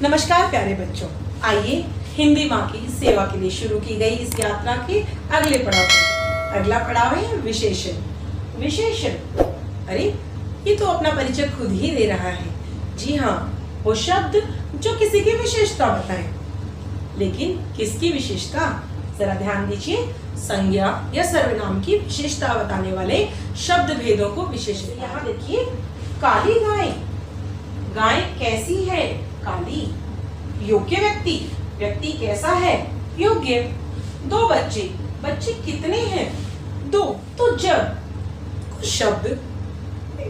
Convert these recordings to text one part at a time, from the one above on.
नमस्कार प्यारे बच्चों, आइए हिंदी माँ की सेवा के लिए शुरू की गई इस यात्रा के अगले पड़ाव पर। अगला पड़ाव है विशेषण। विशेषण, अरे ये तो अपना परिचय खुद ही दे रहा है। जी हाँ, वो शब्द जो किसी की विशेषता बताए। लेकिन किसकी विशेषता? जरा ध्यान दीजिए। संज्ञा या सर्वनाम की विशेषता बताने वाले शब्द भेदों को विशेषण। यहाँ देखिए, काली गाय, गाय कैसी है? काली। योग्य व्यक्ति, व्यक्ति कैसा है? योग्य। दो बच्चे, बच्चे कितने हैं? दो। तो जब कुछ शब्द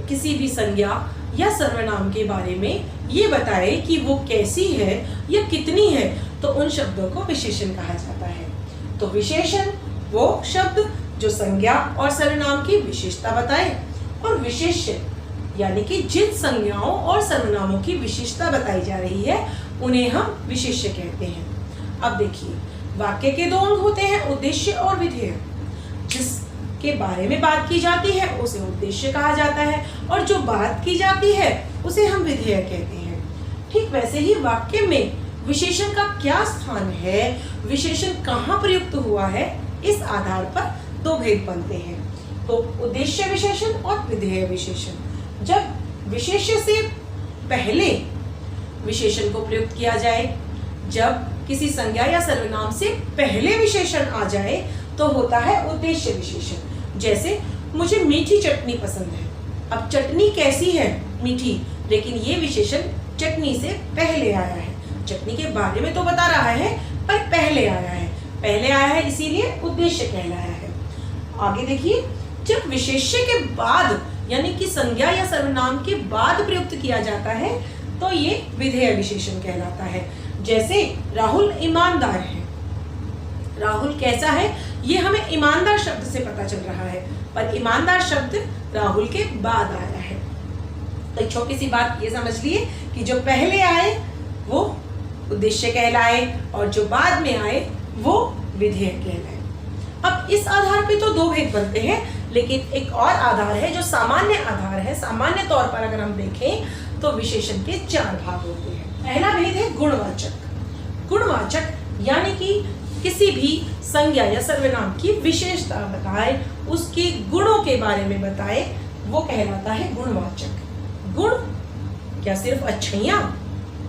किसी भी संज्ञा या सर्वनाम के बारे में ये बताए कि वो कैसी है या कितनी है, तो उन शब्दों को विशेषण कहा जाता है। तो विशेषण वो शब्द जो संज्ञा और सर्वनाम की विशेषता बताए, और विशेष्य यानी कि जिन संज्ञाओं और सर्वनामों की विशेषता बताई जा रही है उन्हें हम विशेष्य कहते हैं। अब देखिए, वाक्य के दो अंग होते हैं, उद्देश्य और विधेय। जिसके बारे में बात की जाती है उसे उद्देश्य कहा जाता है, और जो बात की जाती है उसे हम विधेय कहते हैं। ठीक वैसे ही वाक्य में विशेषण का क्या स्थान है, विशेषण कहाँ प्रयुक्त हुआ है, इस आधार पर दो भेद बनते हैं। तो उद्देश्य विशेषण और विधेय विशेषण। जब विशेष्य से पहले विशेषण को प्रयुक्त किया जाए, जब किसी संज्ञा या सर्वनाम से पहले विशेषण आ जाए तो होता है उद्देश्य विशेषण। जैसे मुझे मीठी चटनी पसंद है। अब चटनी कैसी है? मीठी। लेकिन ये विशेषण चटनी से पहले आया है। चटनी के बारे में तो बता रहा है पर पहले आया है। पहले आया है इसीलिए उद्देश्य कहलाया है। आगे देखिए, जब विशेष्य के बाद यानी कि संज्ञा या सर्वनाम के बाद प्रयुक्त किया जाता है तो ये विधेय विशेषण कहलाता है। जैसे राहुल ईमानदार है। राहुल कैसा है ये हमें ईमानदार शब्द से पता चल रहा है, पर ईमानदार शब्द राहुल के बाद आया है। तो एक छोटी सी बात ये समझ लिए कि जो पहले आए वो उद्देश्य कहलाए और जो बाद में आए वो विधेय कहलाए। अब इस आधार पे तो दो भेद बनते हैं, लेकिन एक और आधार है जो सामान्य आधार है। सामान्य तौर पर अगर हम देखें तो विशेषण के चार भाग होते हैं। पहला भेद है गुणवाचक। गुणवाचक यानी कि किसी भी संज्ञा या सर्वनाम की विशेषता बताए, उसके गुणों के बारे में बताए, वो कहलाता है गुणवाचक। गुण क्या सिर्फ अच्छाइयाँ?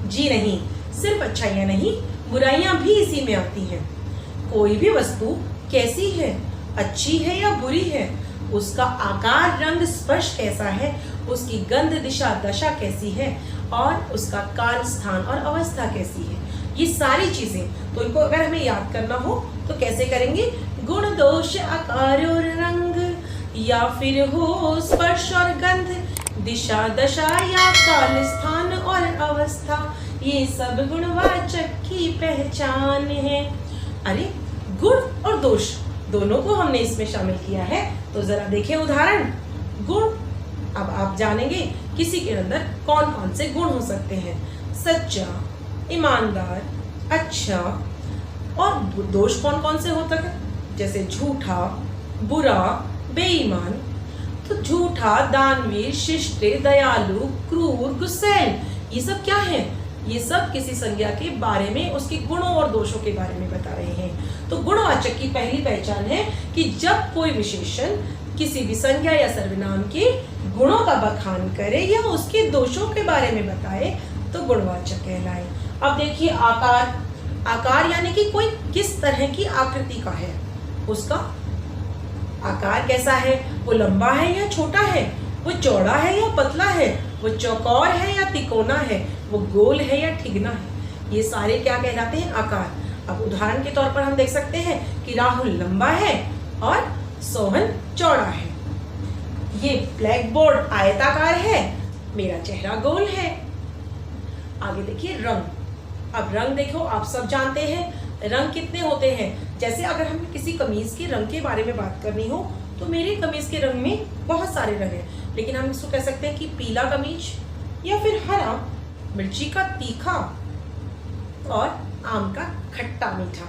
जी नहीं, सिर्फ अच्छाइयाँ नहीं, बुराइयां भी इसी में आती हैं। कोई भी वस्तु कैसी है, अच्छी है या बुरी है, उसका आकार, रंग, स्पर्श कैसा है, उसकी गंध, दिशा, दशा कैसी है, और उसका काल, स्थान और अवस्था कैसी है, ये सारी चीजें। तो इनको अगर हमें याद करना हो तो कैसे करेंगे? गुण, दोष, आकार और रंग, या फिर हो स्पर्श और गंध, दिशा, दशा या काल, स्थान और अवस्था, ये सब गुणवाचक की पहचान है। अरे गुण और दोष दोनों को हमने इसमें शामिल किया है, तो जरा देखिए उदाहरण। गुण, अब आप जानेंगे किसी के अंदर कौन कौन से गुण हो सकते हैं। सच्चा, ईमानदार, अच्छा। और दोष कौन कौन से होते हैं? जैसे झूठा, बुरा, बेईमान। तो झूठा, दानवीर, शिष्ट, दयालु, क्रूर, गुस्सैल, ये सब क्या है? ये सब किसी संज्ञा के बारे में, उसके गुणों और दोषों के बारे में बता रहे हैं। तो गुणवाचक की पहली पहचान है कि जब कोई विशेषण किसी भी संज्ञा या सर्वनाम के गुणों का बखान करे या उसके दोषों के बारे में बताए तो गुणवाचक कहलाए। अब देखिए आकार। आकार यानी कि कोई किस तरह की आकृति का है, उसका आकार कैसा है, वो लंबा है या छोटा है, वो चौड़ा है या पतला है, वो चौकोर है या तिकोना है, वो गोल है या ठिगना है, ये सारे क्या कहलाते हैं? आकार। अब उदाहरण के तौर पर हम देख सकते हैं कि राहुल लंबा है और सोहन चौड़ा है। ये ब्लैक बोर्ड आयताकार है, मेरा चेहरा गोल है। आगे देखिए रंग। अब रंग देखो, आप सब जानते हैं रंग कितने होते हैं। जैसे अगर हमें किसी कमीज के रंग के बारे में बात करनी हो तो मेरे कमीज के रंग में बहुत सारे रंग हैं, लेकिन हम इसको कह सकते हैं कि पीला कमीज, या फिर हरा, मिर्ची का तीखा, और आम का खट्टा मीठा।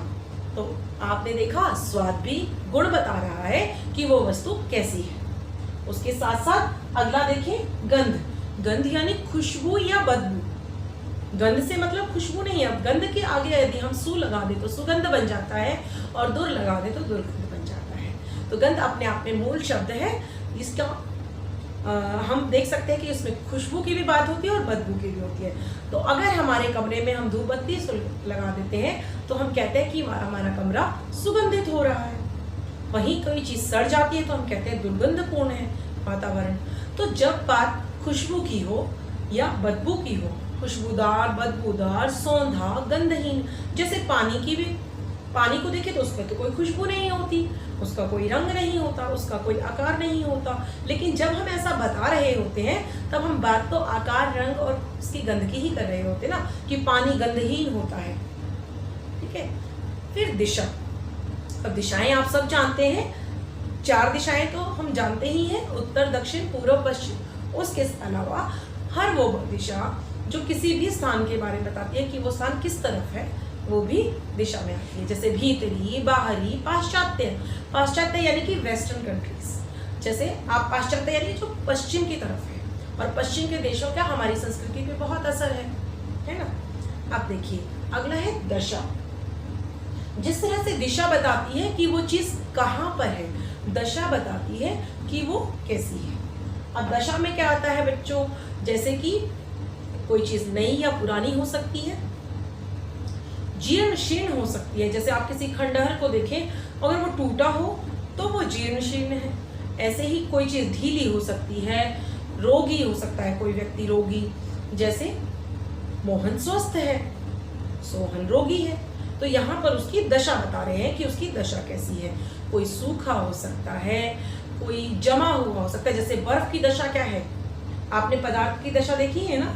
तो आपने देखा, स्वाद भी गुण बता रहा है कि वो वस्तु कैसी है। उसके साथ साथ अगला देखें, गंध। गंध यानी खुशबू या बदबू। गंध से मतलब खुशबू नहीं है। अब गंध के आगे यदि हम सु लगा दे तो सुगंध बन जाता है, और दुर लगा दे तो दुर्गंध बन जाता है। तो गंध अपने आप में मूल शब्द है। इसका हम देख सकते हैं कि इसमें खुशबू की भी बात होती है और बदबू की भी होती है। तो अगर हमारे कमरे में हम धूप बत्ती लगा देते हैं तो हम कहते हैं कि हमारा कमरा सुगंधित हो रहा है। वहीं कोई चीज सड़ जाती है तो हम कहते हैं दुर्गंधपूर्ण है वातावरण। तो जब बात खुशबू की हो या बदबू की हो, खुशबूदार, बदबूदार, सौंधा, गंधहीन, जैसे पानी की भी, पानी को देखें तो उसमें तो कोई खुशबू नहीं होती, उसका कोई रंग नहीं होता, उसका कोई आकार नहीं होता। लेकिन जब हम ऐसा बता रहे होते हैं तब हम बात तो आकार, रंग और उसकी गंध की ही कर रहे होते ना, कि पानी गंधहीन होता है। ठीक है। फिर दिशा। अब दिशाएं आप सब जानते हैं, 4 दिशाएं तो हम जानते ही हैं, उत्तर, दक्षिण, पूर्व, पश्चिम। उसके अलावा हर वो दिशा जो किसी भी स्थान के बारे में बताती है कि वो स्थान किस तरफ है, वो भी दिशा में आती है। जैसे भीतरी, बाहरी, पाश्चात्य। पाश्चात्य यानी कि वेस्टर्न कंट्रीज। जैसे आप पाश्चात्य यानी जो पश्चिम की तरफ है, और पश्चिम के देशों का हमारी संस्कृति पे बहुत असर है ना। आप देखिए अगला है दशा। जिस तरह से दिशा बताती है कि वो चीज कहाँ पर है, दशा बताती है कि वो कैसी है। अब दशा में क्या आता है बच्चों, जैसे कि कोई चीज नई या पुरानी हो सकती है, जीर्ण शीर्ण हो सकती है। जैसे आप किसी खंडहर को देखें, अगर वो टूटा हो तो वो जीर्ण शीर्ण है। ऐसे ही कोई चीज ढीली हो सकती है, रोगी हो सकता है कोई व्यक्ति रोगी, जैसे मोहन स्वस्थ है, सोहन रोगी है। तो यहाँ पर उसकी दशा बता रहे हैं कि उसकी दशा कैसी है। कोई सूखा हो सकता है, कोई जमा हुआ हो सकता है। जैसे बर्फ की दशा क्या है, आपने पदार्थ की दशा देखी है ना।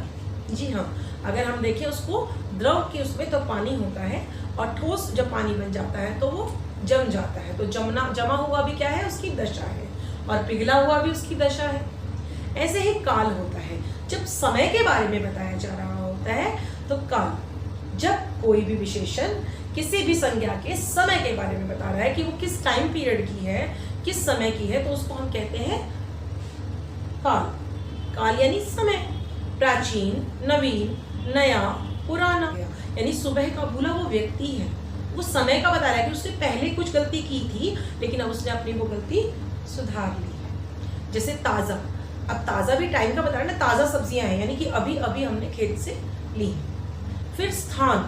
जी हाँ, अगर हम देखें उसको द्रव के उसमें तो पानी होता है, और ठोस जब पानी बन जाता है तो वो जम जाता है। तो जमा हुआ भी क्या है, उसकी दशा है, और पिघला हुआ भी उसकी दशा है। ऐसे ही काल होता है, जब समय के बारे में बताया जा रहा होता है तो काल, जब कोई भी विशेषण किसी भी संज्ञा के समय के बारे में बता रहा है कि वो किस टाइम पीरियड की है, किस समय की है, तो उसको हम कहते हैं काल। काल यानी समय। प्राचीन, नवीन, नया, पुराना, यानी सुबह का भूला वो व्यक्ति है, वो समय का बता रहा है कि उसने पहले कुछ गलती की थी लेकिन अब उसने अपनी वो गलती सुधार ली है। जैसे ताज़ा, अब ताज़ा भी टाइम का बता रहा है ना, ताज़ा सब्जियां हैं यानी कि अभी अभी हमने खेत से ली। फिर स्थान,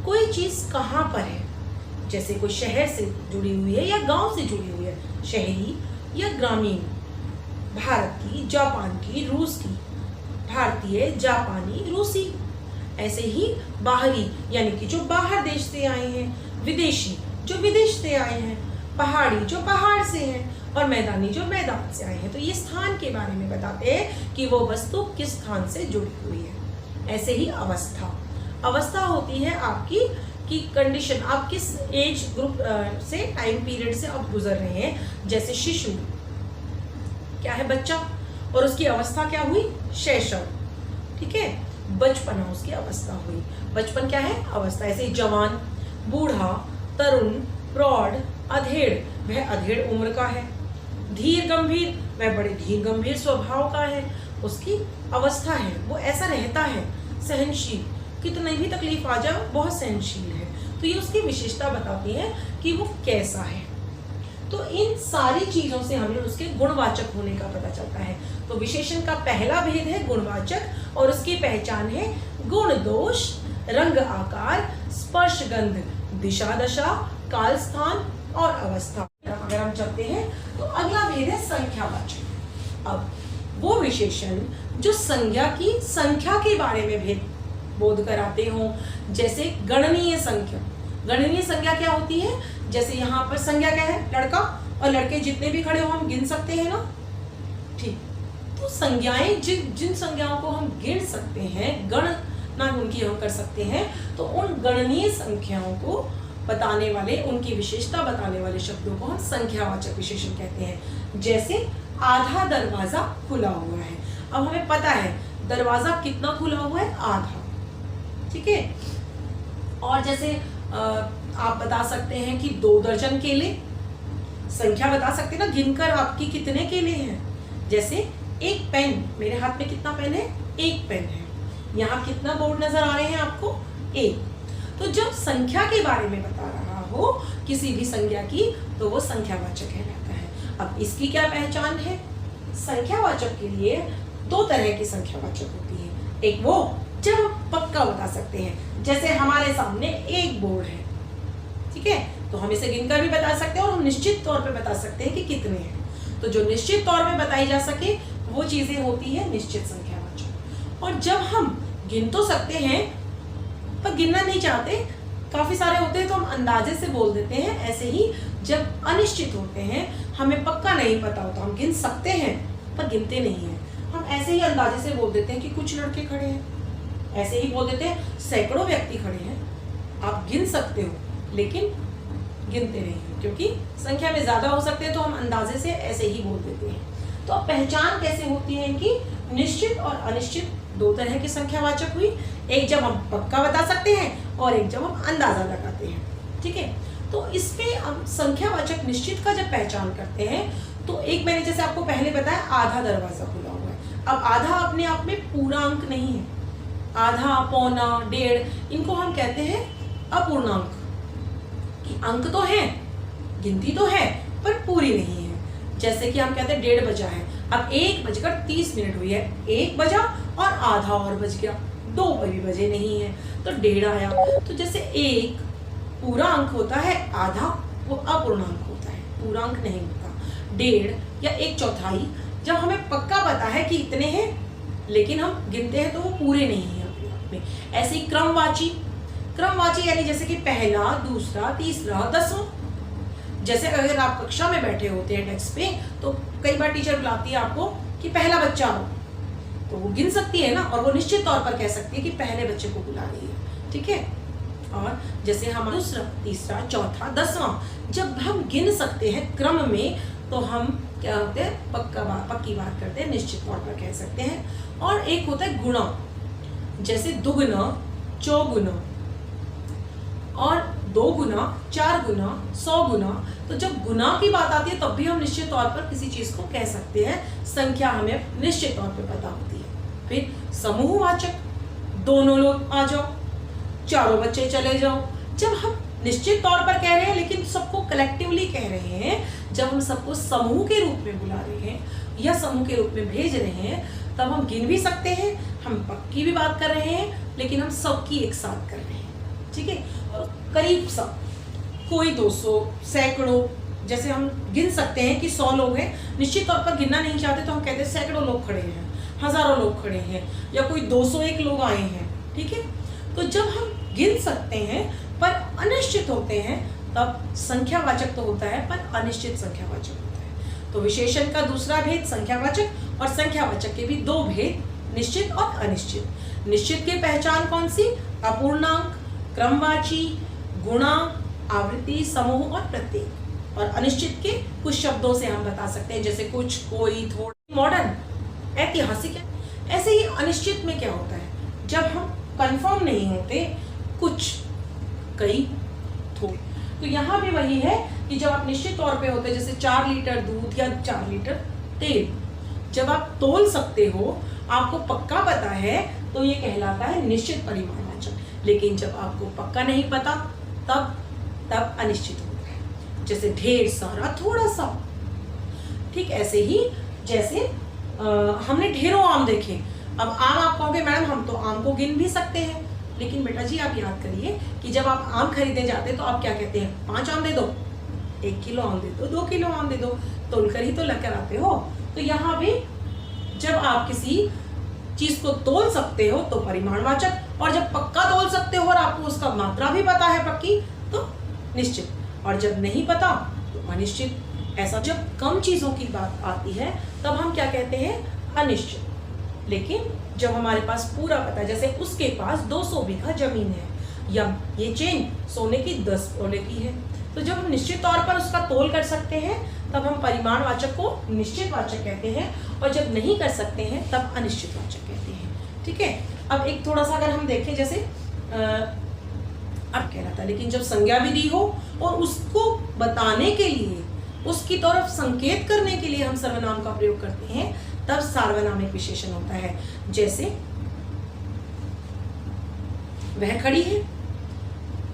कोई चीज़ कहाँ पर है, जैसे कोई शहर से जुड़ी हुई है या गांव से जुड़ी हुई है, शहरी या ग्रामीण, भारत की, जापान की, रूस की, भारतीय, जापानी, रूसी। ऐसे ही बाहरी यानी कि जो बाहर देश से आए हैं, विदेशी जो विदेश से आए हैं, पहाड़ी जो पहाड़ से हैं, और मैदानी जो मैदान से आए हैं। तो ये स्थान के बारे में बताते हैं कि वो वस्तु किस स्थान से जुड़ी हुई है। ऐसे ही अवस्था, अवस्था होती है आपकी कि कंडीशन, आप किस एज ग्रुप से, टाइम पीरियड से आप गुजर रहे हैं। जैसे शिशु क्या है, बच्चा, और उसकी अवस्था क्या हुई, शैशव। ठीक है, बचपना उसकी अवस्था हुई। बचपन क्या है, अवस्था। ऐसे ही जवान, बूढ़ा, तरुण, प्रौढ़, अधेड़, वह अधेड़ उम्र का है। धीर गंभीर, वह बड़े धीर गंभीर स्वभाव का है, उसकी अवस्था है, वो ऐसा रहता है। सहनशील, कितनी भी तकलीफ आ जाए बहुत सहनशील है। तो ये उसकी विशेषता बताती है कि वो कैसा है। तो इन सारी चीजों से हमें उसके गुणवाचक होने का पता चलता है। तो विशेषण का पहला भेद है गुणवाचक, और उसकी पहचान है गुण दोष, रंग आकार, स्पर्श गंध, दिशा दशा, काल स्थान और अवस्था। अगर हम चलते हैं तो अगला भेद है संख्यावाचक। अब वो विशेषण जो संज्ञा की संख्या के बारे में भेद बोध कराते हो, जैसे गणनीय संख्या। गणनीय संख्या क्या होती है, जैसे यहाँ पर संज्ञा क्या है, लड़का, और लड़के जितने भी खड़े हो हम गिन सकते हैं ना। ठीक, तो संज्ञाएं जिन संज्ञाओं को हम गिन सकते हैं, गणना उनकी हम कर सकते हैं, तो उन गणनीय संख्याओं को बताने वाले, उनकी विशेषता बताने वाले शब्दों को हम संख्यावाचक विशेषण कहते हैं। जैसे आधा दरवाजा खुला हुआ है, अब हमें पता है दरवाजा कितना खुला हुआ है, आधा। ठीक है, और जैसे आप बता सकते हैं कि 2 दर्जन केले, संख्या बता सकते हैं ना, गिनकर आपकी कितने केले हैं। जैसे एक पेन, मेरे हाथ में कितना पेन है, एक पेन है। यहाँ कितना बोर्ड नजर आ रहे हैं आपको? एक। तो जब संख्या के बारे में बता रहा हो किसी भी संज्ञा की, तो वो संख्यावाचक कहलाता है। अब इसकी क्या पहचान है? संख्यावाचक के लिए दो तरह की संख्यावाचक होती है। एक वो जब हम पक्का बता सकते हैं, जैसे हमारे सामने एक बोर्ड है, ठीक है, तो हम इसे गिनकर भी बता सकते हैं और हम निश्चित तौर पे बता सकते हैं कि कितने हैं। तो जो निश्चित तौर पे बताई जा सके वो चीजें होती है निश्चित संख्यावाचक। और जब हम गिन तो सकते हैं पर गिनना नहीं चाहते, काफी सारे होते हैं तो हम अंदाजे से बोल देते हैं। ऐसे ही जब अनिश्चित होते हैं, हमें पक्का नहीं पता होता, हम गिन सकते हैं पर गिनते नहीं हैं, हम ऐसे ही अंदाजे से बोल देते हैं कि कुछ लड़के खड़े हैं, ऐसे ही बोल देते हैं सैकड़ों व्यक्ति खड़े हैं। आप गिन सकते हो लेकिन गिनते नहीं हो, क्योंकि संख्या में ज्यादा हो सकते हैं, तो हम अंदाजे से ऐसे ही बोल देते हैं। तो अब पहचान कैसे होती है कि निश्चित और अनिश्चित दो तरह की संख्यावाचक हुई। एक जब हम पक्का बता सकते हैं और एक जब हम अंदाजा लगाते हैं, ठीक है। तो इसमें हम संख्यावाचक निश्चित का जब पहचान करते हैं, तो एक मैंने जैसे आपको पहले बताया आधा दरवाजा खुला हुआ है। अब आधा अपने आप में पूरा अंक नहीं है, आधा, पौना, डेढ़, इनको हम कहते हैं अपूर्णांक। कि अंक तो है, गिनती तो है, पर पूरी नहीं है। जैसे कि हम कहते हैं 1:30 बजा है, अब 1:30 हुई है, 1 बजा और आधा और बज गया, 2 भी बजे नहीं है, तो 1:30 आया। तो जैसे एक पूरा अंक होता है, आधा वो अपूर्णांक होता है, पूरा अंक नहीं होता। 1:30 या 1/4 जब हमें पक्का पता है कि इतने हैं, लेकिन हम गिनते हैं तो वो पूरे नहीं है अपने आप में। ऐसे ही क्रमवाची यानी जैसे कि पहला, दूसरा, तीसरा, 10वां। जैसे अगर आप कक्षा में बैठे होते हैं डेस्क पे, तो कई बार टीचर बुलाती है आपको कि पहला बच्चा हो, तो वो गिन सकती है ना, और वो निश्चित तौर पर कह सकती है कि पहले बच्चे को बुला रही है, ठीक है। और जैसे हम दूसरा, तीसरा, चौथा, 10वां जब हम गिन सकते हैं क्रम में, तो हम क्या होते हैं पक्की बात करते हैं, निश्चित तौर पर कह सकते हैं। और एक होता है गुणा, जैसे दुगुना, चौगुना, और 2 गुना, 4 गुना, 100 गुना। तो जब गुना की बात आती है तब भी हम निश्चित तौर पर किसी चीज को कह सकते हैं, संख्या हमें निश्चित तौर पर पता होती है। फिर समूहवाचक, दोनों लोग आ जाओ, चारों बच्चे चले जाओ। जब हम निश्चित तौर पर कह रहे हैं लेकिन सबको कलेक्टिवली कह रहे हैं, जब हम सबको समूह के रूप में बुला रहे हैं या समूह के रूप में भेज रहे हैं, तब हम गिन भी सकते हैं, हम पक्की भी बात कर रहे हैं, लेकिन हम सबकी एक साथ कर रहे हैं, ठीक है। करीब सब, कोई 200, सैकड़ों, जैसे हम गिन सकते हैं कि 100 लोग हैं, निश्चित तौर पर गिनना नहीं चाहते तो हम कहते हैं सैकड़ों लोग खड़े हैं, हजारों लोग खड़े हैं, या कोई 201 लोग आए हैं, ठीक है। तो जब हम गिन सकते हैं पर अनिश्चित होते हैं, तब संख्यावाचक तो होता है पर अनिश्चित संख्यावाचक होता है। तो विशेषण का दूसरा भेद संख्यावाचक, और संख्यावाचक के भी 2 भेद, निश्चित और अनिश्चित। निश्चित की पहचान कौन सी? अपूर्णांक, क्रमवाची, गुणा, आवृत्ति, समूह और प्रत्येक। और अनिश्चित के कुछ शब्दों से हम बता सकते हैं, जैसे कुछ, कोई, थोड़ा, मॉडर्न, ऐतिहासिक। ऐसे ही अनिश्चित में क्या होता है? जब हम कंफर्म नहीं होते, कुछ, कई, थोड़े। तो यहाँ भी वही है कि जब आप निश्चित तौर पे होते, जैसे 4 लीटर दूध या 4 लीटर तेल, जब आप तोल सकते हो, आपको पक्का पता है, तो ये कहलाता है निश्चित परिमाणवाचक। लेकिन जब आपको पक्का नहीं पता, तब अनिश्चित होता है। जैसे ढेर सारा, थोड़ा सा, ठीक ऐसे ही जैसे हमने ढेरों आम देखे। अब आम आप कहोगे मैडम हम तो आम को गिन भी सकते हैं, लेकिन बेटा जी आप याद करिए कि जब आप आम खरीदने जाते हैं तो आप क्या कहते हैं? 5 आम दे दो, 1 किलो आम दे दो, 2 किलो आम दे दो, तोलकर ही तो लेकर आते हो। तो यहाँ भी जब आप किसी चीज को तोल सकते हो तो परिमाणवाचक, और जब पक्का तोल सकते हो और आपको उसका मात्रा भी पता है पक्की, तो निश्चित, और जब नहीं पता तो अनिश्चित। ऐसा जब कम चीजों की बात आती है तब हम क्या कहते हैं? अनिश्चित। लेकिन जब हमारे पास पूरा पता है, जैसे उसके पास 200 बीघा जमीन है, या ये चेन सोने की 10 तोले की है, तो जब हम निश्चित तौर पर उसका तोल कर सकते हैं तब हम परिमाणवाचक को निश्चित वाचक कहते हैं, और जब नहीं कर सकते हैं तब अनिश्चित वाचक कहते हैं, ठीक है। अब एक थोड़ा सा अगर हम देखें, जैसे अब कह रहा था, लेकिन जब संज्ञा भी दी हो और उसको बताने के लिए, उसकी तरफ संकेत करने के लिए हम सर्वनाम का प्रयोग करते हैं, तब सार्वनामिक विशेषण होता है। जैसे वह खड़ी है।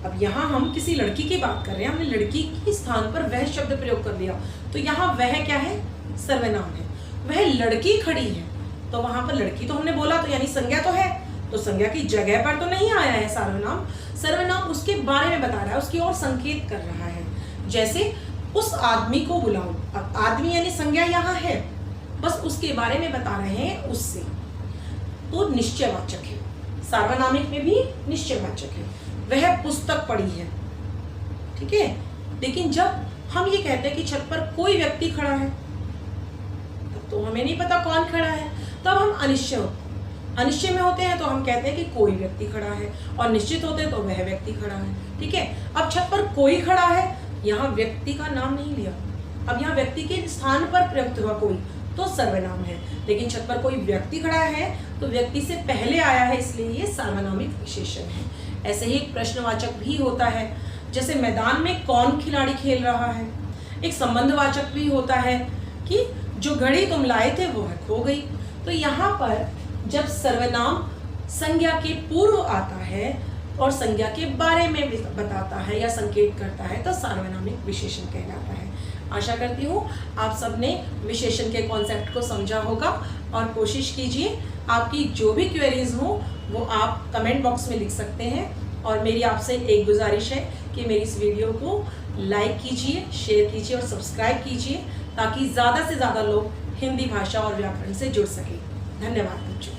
अब यहाँ हम किसी लड़की की बात कर रहे हैं, हमने लड़की के स्थान पर वह शब्द प्रयोग कर लिया, तो यहाँ वह क्या है, सर्वनाम है। वह लड़की खड़ी है, तो वहां पर लड़की तो हमने बोला, तो यानी संज्ञा तो है, तो संज्ञा की जगह पर तो नहीं आया है सर्वनाम। सर्वनाम उसके बारे में बता रहा है, उसकी ओर संकेत कर रहा है। जैसे उस आदमी को बुलाओ, अब आदमी यानी संज्ञा यहाँ है, बस उसके बारे में बता रहे हैं उससे, तो निश्चयवाचक है। सार्वनामिक में भी निश्चयवाचक है। वह पुस्तक पढ़ी है, ठीक है। लेकिन जब हम ये कहते हैं कि छत पर कोई व्यक्ति खड़ा है, तब तो हमें नहीं पता कौन खड़ा है, तब हम अनिश्चय में होते हैं, तो हम कहते हैं कि कोई व्यक्ति खड़ा है, और निश्चित होते हैं तो वह व्यक्ति खड़ा है, ठीक है। अब छत पर कोई खड़ा है, यहाँ व्यक्ति का नाम नहीं लिया, अब यहाँ व्यक्ति के स्थान पर प्रयुक्त हुआ कोई, तो सर्वनाम है। लेकिन छत पर कोई व्यक्ति खड़ा है, तो व्यक्ति से पहले आया है, इसलिए ये सार्वनामिक विशेषण है। ऐसे ही एक प्रश्नवाचक भी होता है, जैसे मैदान में कौन खिलाड़ी खेल रहा है। एक संबंधवाचक भी होता है कि जो घड़ी तुम लाए थे वो खो गई। तो यहाँ पर जब सर्वनाम संज्ञा के पूर्व आता है और संज्ञा के बारे में बताता है या संकेत करता है, तो सार्वनामिक विशेषण कहलाता है। आशा करती हूँ आप सबने विशेषण के कॉन्सेप्ट को समझा होगा, और कोशिश कीजिए आपकी जो भी क्वेरीज हो वो आप कमेंट बॉक्स में लिख सकते हैं। और मेरी आपसे एक गुजारिश है कि मेरी इस वीडियो को लाइक कीजिए, शेयर कीजिए और सब्सक्राइब कीजिए, ताकि ज़्यादा से ज़्यादा लोग हिंदी भाषा और व्याकरण से जुड़ सकें। धन्यवाद बच्चों।